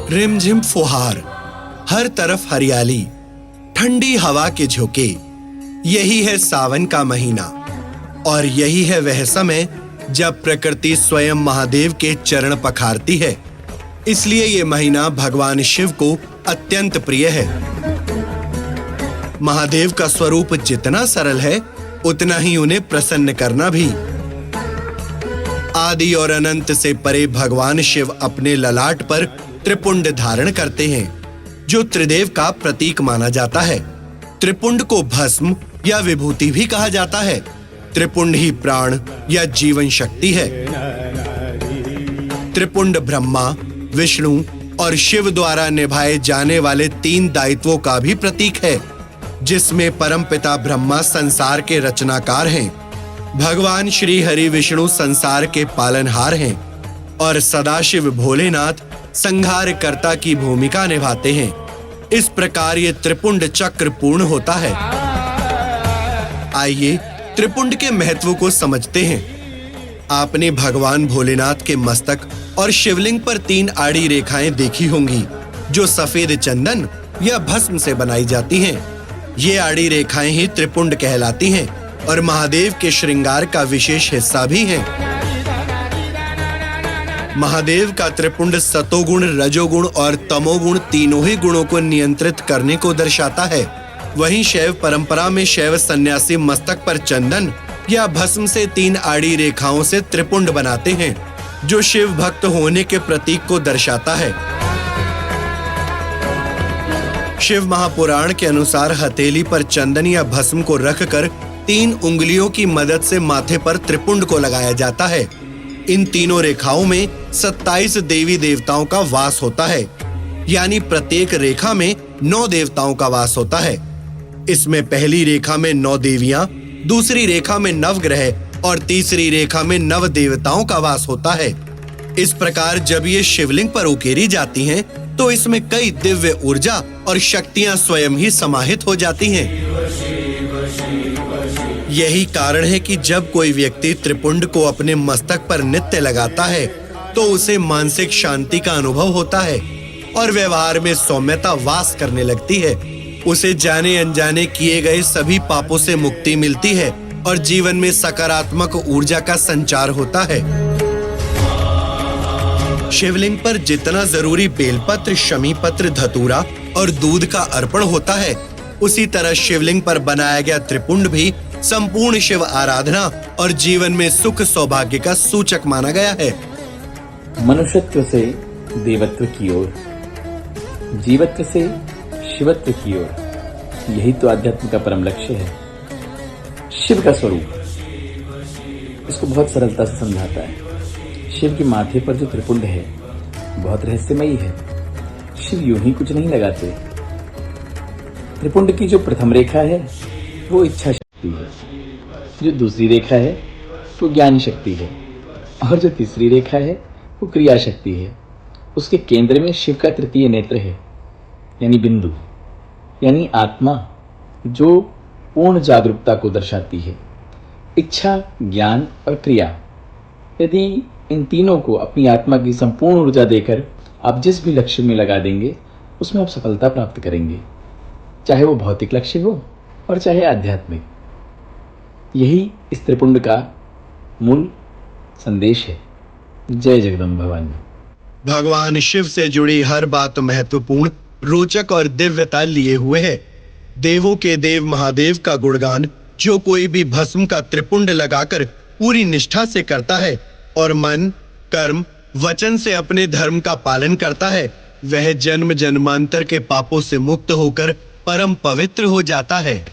रिमझिम फुहार, हर तरफ हरियाली, ठंडी हवा के झोंके। यही है सावन का महीना और यही है वह समय जब प्रकृति स्वयं महादेव के चरण पखारती है। इसलिए ये महीना भगवान शिव को अत्यंत प्रिय है। महादेव का स्वरूप जितना सरल है, उतना ही उन्हें प्रसन्न करना भी। आदि और अनंत से परे भगवान शिव अपने ललाट पर त्रिपुंड धारण करते हैं, जो त्रिदेव का प्रतीक माना जाता है। त्रिपुंड को भस्म या विभूति भी कहा जाता है। त्रिपुंड ही प्राण या जीवन शक्ति है। त्रिपुंड ब्रह्मा, विष्णु और शिव द्वारा निभाए जाने वाले 3 दायित्वों का भी प्रतीक है, जिसमें परमपिता ब्रह्मा संसार के रचनाकार हैं, भगवान श्री हरि विष्णु संसार के पालनहार हैं और सदाशिव भोलेनाथ संहारकर्ता की भूमिका निभाते हैं। इस प्रकार ये त्रिपुंड चक्र पूर्ण होता है। आइए त्रिपुंड के महत्व को समझते हैं। आपने भगवान भोलेनाथ के मस्तक और शिवलिंग पर 3 आड़ी रेखाएं देखी होंगी, जो सफेद चंदन या भस्म से बनाई जाती हैं। ये आड़ी रेखाएं ही त्रिपुंड कहलाती हैं और महादेव के श्रृंगार का विशेष हिस्सा भी हैं। महादेव का त्रिपुंड सतोगुण, रजोगुण और तमोगुण तीनों ही गुणों को नियंत्रित करने को दर्शाता है। वहीं शैव परंपरा में शैव सन्यासी मस्तक पर चंदन या भस्म से 3 आड़ी रेखाओं से त्रिपुंड बनाते हैं, जो शिव भक्त होने के प्रतीक को दर्शाता है। शिव महापुराण के अनुसार हथेली पर चंदन या भस्म को रखकर 3 उंगलियों की मदद से माथे पर त्रिपुंड को लगाया जाता है। इन तीनों रेखाओं में 27 देवी देवताओं का वास होता है, यानी प्रत्येक रेखा में 9 देवताओं का वास होता है। इसमें पहली रेखा में 9 देवियां, दूसरी रेखा में नवग्रह और तीसरी रेखा में 9 देवताओं का वास होता है। इस प्रकार जब ये शिवलिंग पर उकेरी जाती हैं, तो इसमें कई दिव्य ऊर्जा और शक्तियां स्वयं ही समाहित हो जाती हैं। यही कारण है कि जब कोई व्यक्ति त्रिपुंड को अपने मस्तक पर नित्य लगाता है, तो उसे मानसिक शांति का अनुभव होता है और व्यवहार में सौम्यता वास करने लगती है। उसे जाने अनजाने किए गए सभी पापों से मुक्ति मिलती है और जीवन में सकारात्मक ऊर्जा का संचार होता है। शिवलिंग पर जितना जरूरी बेलपत्र, शमी पत्र, धतूरा और दूध का अर्पण होता है, उसी तरह शिवलिंग पर बनाया गया त्रिपुंड भी संपूर्ण शिव आराधना और जीवन में सुख सौभाग्य का सूचक माना गया है। मनुष्यत्व से देवत्व की ओर, जीवत्व से शिवत्व की ओर, यही तो आध्यात्म का परम लक्ष्य है। शिव का स्वरूप इसको बहुत सरलता से समझाता है। शिव के माथे पर जो त्रिपुंड है, बहुत रहस्यमयी है। शिव यूं ही कुछ नहीं लगाते। त्रिपुंड की जो प्रथम रेखा है, वो इच्छा शक्ति है। जो दूसरी रेखा है, वो ज्ञान शक्ति है और जो तीसरी रेखा है, वो क्रिया शक्ति है। उसके केंद्र में शिव का तृतीय नेत्र है, यानी बिंदु, यानी आत्मा, जो पूर्ण जागरूकता को दर्शाती है। इच्छा, ज्ञान और क्रिया, यदि इन तीनों को अपनी आत्मा की संपूर्ण ऊर्जा देकर आप जिस भी लक्ष्य में लगा देंगे, उसमें आप सफलता प्राप्त करेंगे, चाहे वो भौतिक लक्ष्य हो और चाहे आध्यात्मिक। यही इस त्रिपुंड का मूल संदेश है। जय जगदम्ब भवानी। भगवान शिव से जुड़ी हर बात महत्वपूर्ण, रोचक और दिव्यता लिए हुए है। देवों के देव महादेव का गुणगान जो कोई भी भस्म का त्रिपुंड लगाकर पूरी निष्ठा से करता है और मन, कर्म, वचन से अपने धर्म का पालन करता है, वह जन्म जन्मांतर के पापों से मुक्त होकर परम पवित्र हो जाता है।